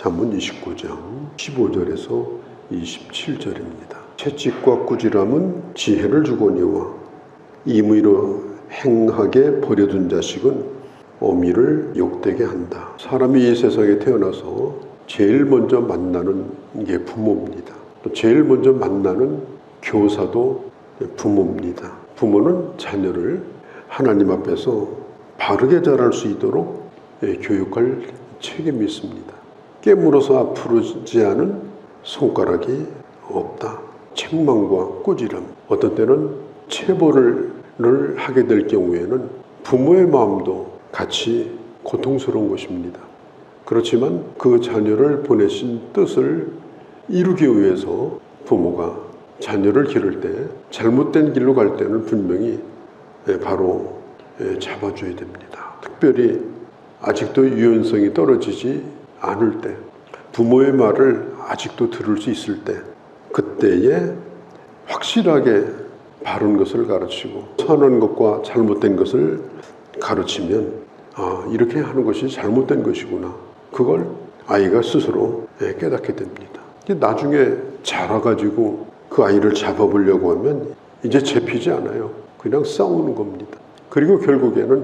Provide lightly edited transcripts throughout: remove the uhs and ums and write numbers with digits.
잠언 29장 15절에서 27절입니다. 채찍과 꾸지람은 지혜를 주거니와 임의로 행하게 버려둔 자식은 어미를 욕되게 한다. 사람이 이 세상에 태어나서 제일 먼저 만나는 게 부모입니다. 또 제일 먼저 만나는 교사도 부모입니다. 부모는 자녀를 하나님 앞에서 바르게 자랄 수 있도록 교육할 책임이 있습니다. 깨물어서 아프지 않은 손가락이 없다. 책망과 꾸지람, 어떤 때는 체벌을 하게 될 경우에는 부모의 마음도 같이 고통스러운 것입니다. 그렇지만 그 자녀를 보내신 뜻을 이루기 위해서 부모가 자녀를 기를 때 잘못된 길로 갈 때는 분명히 바로 잡아줘야 됩니다. 특별히 아직도 유연성이 떨어지지 않을 때, 부모의 말을 아직도 들을 수 있을 때, 그때에 확실하게 바른 것을 가르치고 선한 것과 잘못된 것을 가르치면 이렇게 하는 것이 잘못된 것이구나. 그걸 아이가 스스로 깨닫게 됩니다. 나중에 자라가지고 그 아이를 잡아보려고 하면 이제 잡히지 않아요. 그냥 싸우는 겁니다. 그리고 결국에는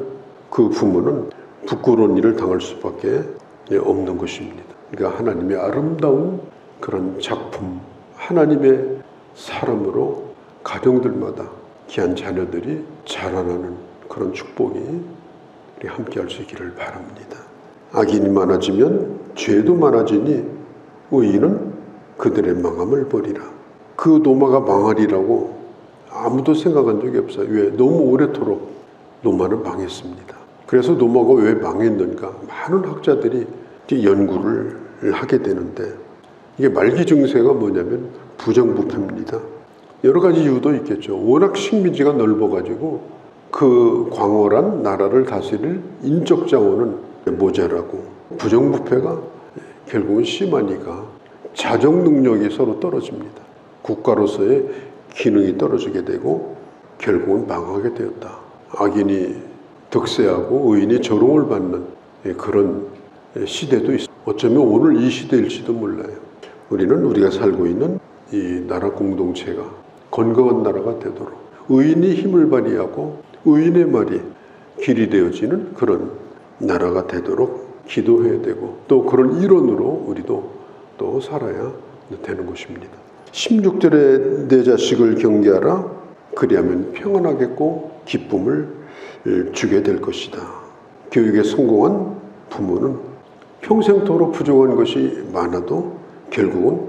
그 부모는 부끄러운 일을 당할 수밖에 없는 것입니다. 그러니까 하나님의 아름다운 그런 작품, 하나님의 사람으로 가정들마다 귀한 자녀들이 자라나는 그런 축복이 우리 함께 할 수 있기를 바랍니다. 악인이 많아지면 죄도 많아지니 의인은 그들의 망함을 버리라. 그 노마가 망하리라고 아무도 생각한 적이 없어요. 왜? 너무 오래도록 노마는 망했습니다. 그래서 노마가 왜 망했는가? 많은 학자들이 연구를 하게 되는데, 이게 말기 증세가 뭐냐면 부정부패입니다. 여러 가지 이유도 있겠죠. 워낙 식민지가 넓어가지고 그 광활한 나라를 다스릴 인적 자원은 모자라고, 부정부패가 결국은 심하니까 자정 능력이 서로 떨어집니다. 국가로서의 기능이 떨어지게 되고 결국은 망하게 되었다. 악인이 득세하고 의인이 조롱을 받는 그런 시대도 있습니다. 어쩌면 오늘 이 시대일지도 몰라요. 우리는 우리가 살고 있는 이 나라 공동체가 건강한 나라가 되도록 의인이 힘을 발휘하고 의인의 말이 길이 되어지는 그런 나라가 되도록 기도해야 되고, 또 그런 일원으로 우리도 또 살아야 되는 것입니다. 16절에 내 자식을 경계하라. 그리하면 평안하겠고 기쁨을 주게 될 것이다. 교육에 성공한 부모는 평생토록 부족한 것이 많아도 결국은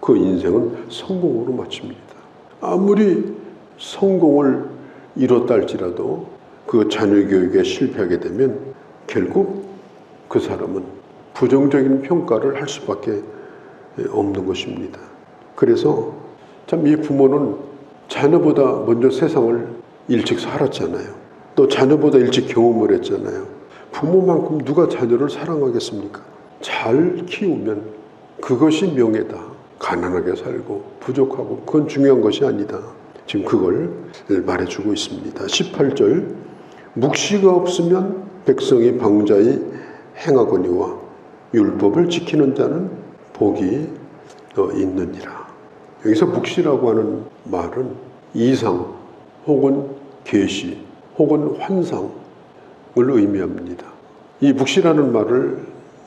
그 인생은 성공으로 마칩니다. 아무리 성공을 이뤘다 할지라도 그 자녀 교육에 실패하게 되면 결국 그 사람은 부정적인 평가를 할 수밖에 없는 것입니다. 그래서 참 이 부모는 자녀보다 먼저 세상을 일찍 살았잖아요. 또 자녀보다 일찍 경험을 했잖아요. 부모만큼 누가 자녀를 사랑하겠습니까? 잘 키우면 그것이 명예다. 가난하게 살고 부족하고 그건 중요한 것이 아니다. 지금 그걸 말해주고 있습니다. 18절, 묵시가 없으면 백성이 방자히 행하거니와 율법을 지키는 자는 복이 있느니라. 여기서 묵시라고 하는 말은 이상 혹은 계시 혹은 환상을 의미합니다. 이 묵시라는 말을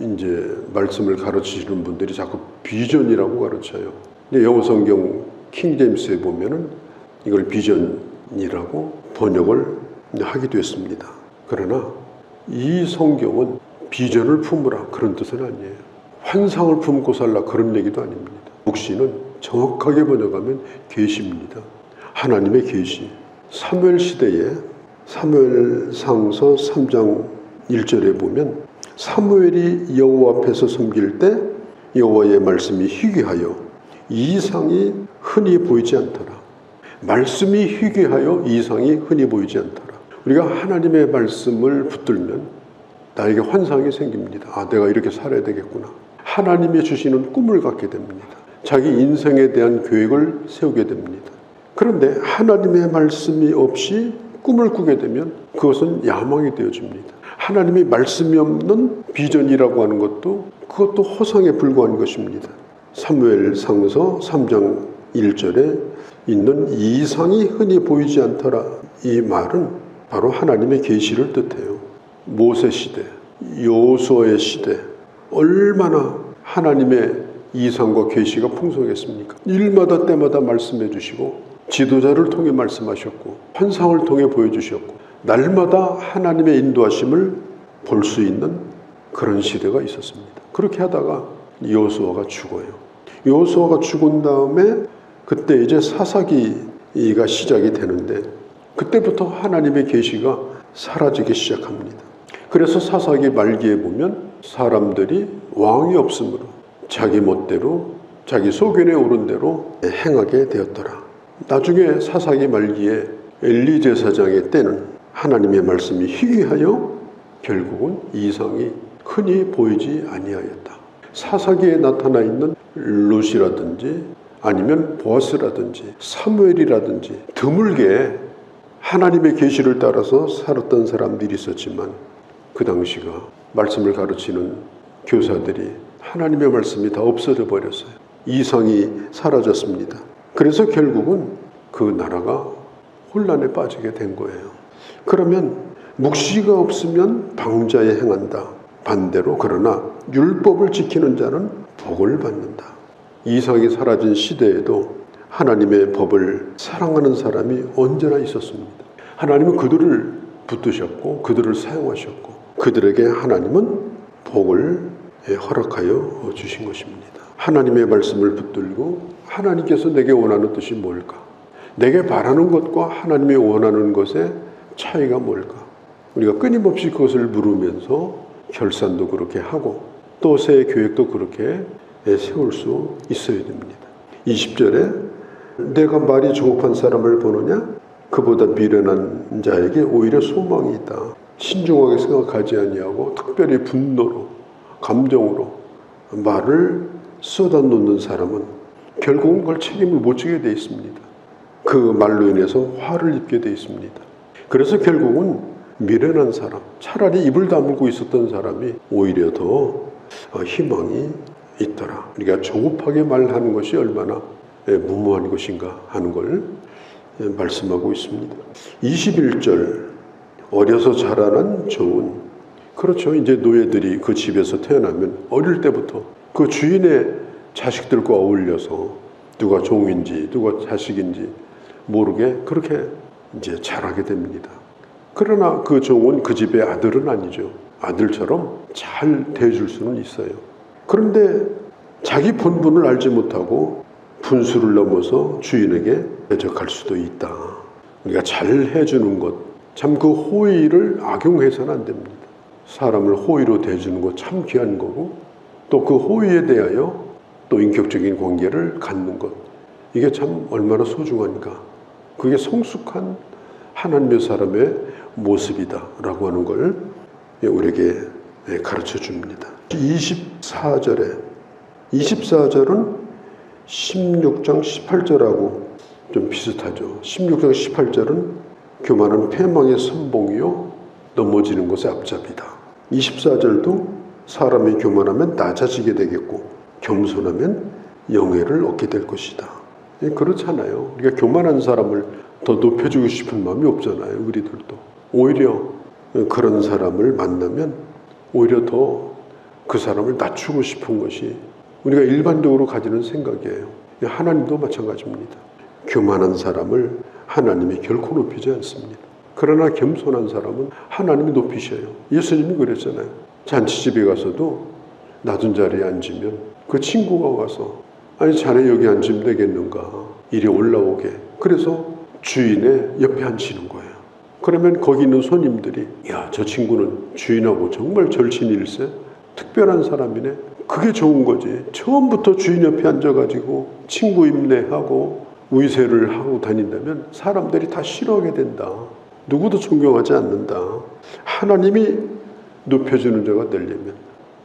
이제 말씀을 가르치시는 분들이 자꾸 비전이라고 가르쳐요. 근데 영어 성경 킹제임스에 보면은 이걸 비전이라고 번역을 하기도 했습니다. 그러나 이 성경은 비전을 품으라 그런 뜻은 아니에요. 환상을 품고 살라 그런 얘기도 아닙니다. 묵시는 정확하게 번역하면 계시입니다. 하나님의 계시. 사무엘 시대에 사무엘상서 3장 1절에 보면 사무엘이 여호와 앞에서 섬길 때 여호와의 말씀이 희귀하여 이상이 흔히 보이지 않더라. 말씀이 희귀하여 이상이 흔히 보이지 않더라. 우리가 하나님의 말씀을 붙들면 나에게 환상이 생깁니다. 내가 이렇게 살아야 되겠구나. 하나님이 주시는 꿈을 갖게 됩니다. 자기 인생에 대한 계획을 세우게 됩니다. 그런데 하나님의 말씀이 없이 꿈을 꾸게 되면 그것은 야망이 되어집니다. 하나님의 말씀이 없는 비전이라고 하는 것도 그것도 허상에 불과한 것입니다. 사무엘상서 3장 1절에 있는 이상이 흔히 보이지 않더라. 이 말은 바로 하나님의 계시를 뜻해요. 모세 시대, 여호수아의 시대 얼마나 하나님의 이상과 계시가 풍성했습니까? 일마다 때마다 말씀해 주시고 지도자를 통해 말씀하셨고 환상을 통해 보여주셨고 날마다 하나님의 인도하심을 볼 수 있는 그런 시대가 있었습니다. 그렇게 하다가 여호수아가 죽어요. 여호수아가 죽은 다음에 그때 이제 사사기가 시작이 되는데 그때부터 하나님의 계시가 사라지기 시작합니다. 그래서 사사기 말기에 보면 사람들이 왕이 없으므로 자기 멋대로 자기 소견에 오른 대로 행하게 되었더라. 나중에 사사기 말기에 엘리 제사장의 때는 하나님의 말씀이 희귀하여 결국은 이상이 흔히 보이지 아니하였다. 사사기에 나타나 있는 롯이라든지 아니면 보아스라든지 사무엘이라든지 드물게 하나님의 계시를 따라서 살았던 사람들이 있었지만 그 당시가 말씀을 가르치는 교사들이 하나님의 말씀이 다 없어져 버렸어요. 이상이 사라졌습니다. 그래서 결국은 그 나라가 혼란에 빠지게 된 거예요. 그러면 묵시가 없으면 방자에 행한다. 반대로 그러나 율법을 지키는 자는 복을 받는다. 이상이 사라진 시대에도 하나님의 법을 사랑하는 사람이 언제나 있었습니다. 하나님은 그들을 붙드셨고 그들을 사용하셨고 그들에게 하나님은 복을 허락하여 주신 것입니다. 하나님의 말씀을 붙들고 하나님께서 내게 원하는 뜻이 뭘까? 내게 바라는 것과 하나님이 원하는 것의 차이가 뭘까? 우리가 끊임없이 그것을 물으면서 결산도 그렇게 하고 또 새 계획도 그렇게 세울 수 있어야 됩니다. 20절에 내가 말이 조급한 사람을 보느냐? 그보다 미련한 자에게 오히려 소망이 있다. 신중하게 생각하지 아니하고 특별히 분노로 감정으로 말을 쏟아놓는 사람은 결국은 그걸 책임을 못 지게 돼 있습니다. 그 말로 인해서 화를 입게 돼 있습니다. 그래서 결국은 미련한 사람, 차라리 입을 다물고 있었던 사람이 오히려 더 희망이 있더라. 우리가 조급하게 말하는 것이 얼마나 무모한 것인가 하는 걸 말씀하고 있습니다. 21절 어려서 자라난 종은 그렇죠. 이제 노예들이 그 집에서 태어나면 어릴 때부터 그 주인의 자식들과 어울려서 누가 종인지 누가 자식인지 모르게 그렇게 이제 자라게 됩니다. 그러나 그 종은 그 집의 아들은 아니죠. 아들처럼 잘 대해줄 수는 있어요. 그런데 자기 본분을 알지 못하고 분수를 넘어서 주인에게 대적할 수도 있다. 우리가 잘 해주는 것, 참 그 호의를 악용해서는 안 됩니다. 사람을 호의로 대해주는 것 참 귀한 거고 또 그 호의에 대하여 또 인격적인 관계를 갖는 것 이게 참 얼마나 소중한가. 그게 성숙한 하나님의 사람의 모습이다라고 하는 걸 우리에게 가르쳐 줍니다. 24절은 16장 18절하고 좀 비슷하죠. 16장 18절은 교만은 패망의 선봉이요 넘어지는 것의 앞잡이다. 24절도 사람이 교만하면 낮아지게 되겠고 겸손하면 영예를 얻게 될 것이다. 그렇잖아요. 우리가 교만한 사람을 더 높여주고 싶은 마음이 없잖아요. 우리들도. 오히려 그런 사람을 만나면 오히려 더 그 사람을 낮추고 싶은 것이 우리가 일반적으로 가지는 생각이에요. 하나님도 마찬가지입니다. 교만한 사람을 하나님이 결코 높이지 않습니다. 그러나 겸손한 사람은 하나님이 높이셔요. 예수님이 그랬잖아요. 잔치집에 가서도 낮은 자리에 앉으면 그 친구가 와서 아니 자네 여기 앉으면 되겠는가 이리 올라오게 그래서 주인의 옆에 앉히는 거예요. 그러면 거기 있는 손님들이 야, 저 친구는 주인하고 정말 절친일세 특별한 사람이네. 그게 좋은 거지. 처음부터 주인 옆에 앉아가지고 친구 임내하고 위세를 하고 다닌다면 사람들이 다 싫어하게 된다. 누구도 존경하지 않는다. 하나님이 높여주는 자가 되려면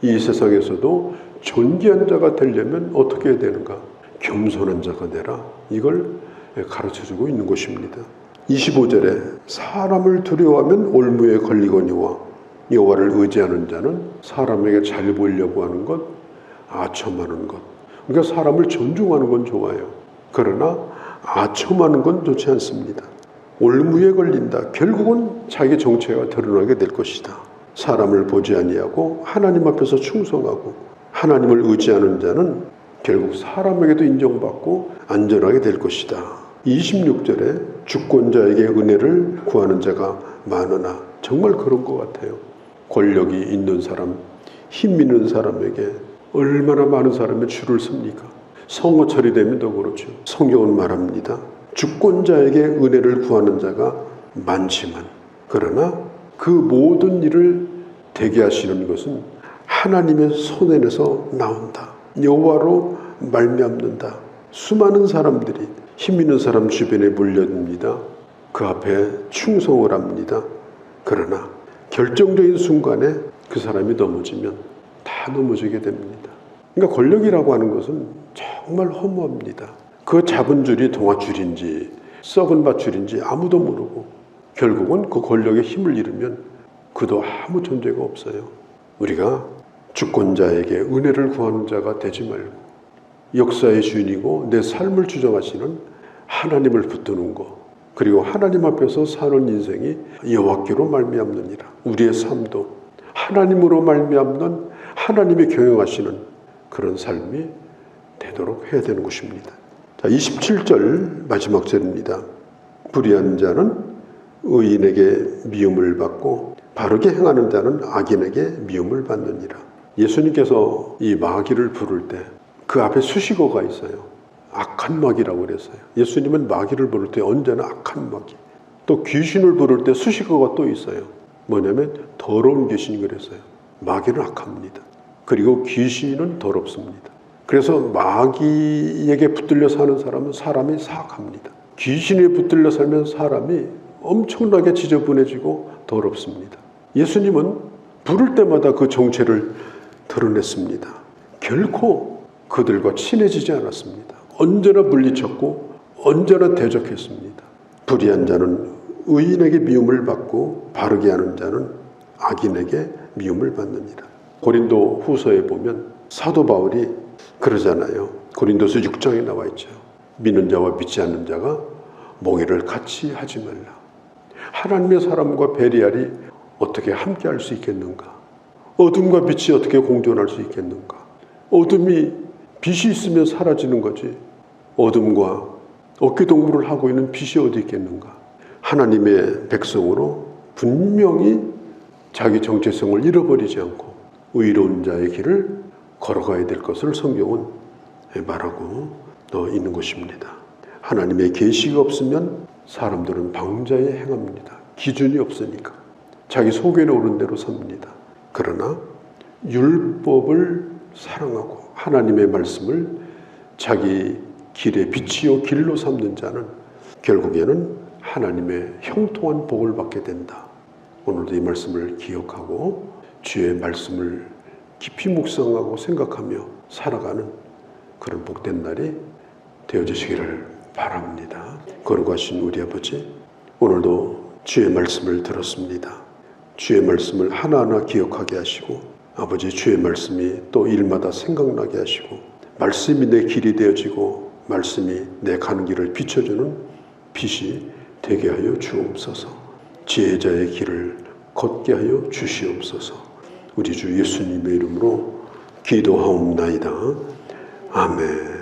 이 세상에서도 존귀한 자가 되려면 어떻게 해야 되는가? 겸손한 자가 되라. 이걸 가르쳐주고 있는 것입니다. 25절에 사람을 두려워하면 올무에 걸리거니와 여호와를 의지하는 자는 사람에게 잘 보이려고 하는 것, 아첨하는 것. 그러니까 사람을 존중하는 건 좋아요. 그러나 아첨하는 건 좋지 않습니다. 올무에 걸린다. 결국은 자기 정체가 드러나게 될 것이다. 사람을 보지 아니하고 하나님 앞에서 충성하고 하나님을 의지하는 자는 결국 사람에게도 인정받고 안전하게 될 것이다. 26절에 주권자에게 은혜를 구하는 자가 많으나 정말 그런 것 같아요. 권력이 있는 사람, 힘 있는 사람에게 얼마나 많은 사람이 줄을 섭니까? 성호철이 되면 더 그렇죠. 성경은 말합니다. 주권자에게 은혜를 구하는 자가 많지만 그러나 그 모든 일을 되게 하시는 것은 하나님의 손에서 나온다. 여호와로 말미암는다. 수많은 사람들이 힘 있는 사람 주변에 몰려듭니다. 그 앞에 충성을 합니다. 그러나 결정적인 순간에 그 사람이 넘어지면 다 넘어지게 됩니다. 그러니까 권력이라고 하는 것은 정말 허무합니다. 그 잡은 줄이 동아줄인지 썩은 밧줄인지 아무도 모르고 결국은 그 권력의 힘을 잃으면 그도 아무 존재가 없어요. 우리가 주권자에게 은혜를 구하는 자가 되지 말고 역사의 주인이고 내 삶을 주장하시는 하나님을 붙드는 것, 그리고 하나님 앞에서 사는 인생이 여호와께로 말미암느니라. 우리의 삶도 하나님으로 말미암는 하나님이 경영하시는 그런 삶이 되도록 해야 되는 것입니다. 자, 27절 마지막 절입니다. 불의한 자는 의인에게 미움을 받고 바르게 행하는 자는 악인에게 미움을 받느니라. 예수님께서 이 마귀를 부를 때 그 앞에 수식어가 있어요. 악한 마귀라고 그랬어요. 예수님은 마귀를 부를 때 언제나 악한 마귀. 또 귀신을 부를 때 수식어가 또 있어요. 뭐냐면 더러운 귀신 그랬어요. 마귀는 악합니다. 그리고 귀신은 더럽습니다. 그래서 마귀에게 붙들려 사는 사람은 사람이 사악합니다. 귀신에 붙들려 살면 사람이 엄청나게 지저분해지고 더럽습니다. 예수님은 부를 때마다 그 정체를 드러냈습니다. 결코 그들과 친해지지 않았습니다. 언제나 물리쳤고 언제나 대적했습니다. 불의한 자는 의인에게 미움을 받고 바르게 하는 자는 악인에게 미움을 받느니라. 고린도 후서에 보면 사도 바울이 그러잖아요. 고린도서 6장에 나와 있죠. 믿는 자와 믿지 않는 자가 몽해를 같이 하지 말라. 하나님의 사람과 베리알이 어떻게 함께 할 수 있겠는가? 어둠과 빛이 어떻게 공존할 수 있겠는가? 어둠이 빛이 있으면 사라지는 거지. 어둠과 어깨동무를 하고 있는 빛이 어디 있겠는가? 하나님의 백성으로 분명히 자기 정체성을 잃어버리지 않고 의로운 자의 길을 걸어가야 될 것을 성경은 말하고 있는 것입니다. 하나님의 계시가 없으면 사람들은 방자에 행합니다. 기준이 없으니까 자기 속에 오른 대로 삽니다. 그러나 율법을 사랑하고 하나님의 말씀을 자기 길의 빛이요 길로 삼는 자는 결국에는 하나님의 형통한 복을 받게 된다. 오늘도 이 말씀을 기억하고 주의 말씀을 깊이 묵상하고 생각하며 살아가는 그런 복된 날이 되어주시기를 바랍니다. 거룩하신 우리 아버지, 오늘도 주의 말씀을 들었습니다. 주의 말씀을 하나하나 기억하게 하시고 아버지 주의 말씀이 또 일마다 생각나게 하시고 말씀이 내 길이 되어지고 말씀이 내 가는 길을 비춰주는 빛이 되게 하여 주옵소서. 지혜자의 길을 걷게 하여 주시옵소서. 우리 주 예수님의 이름으로 기도하옵나이다. 아멘.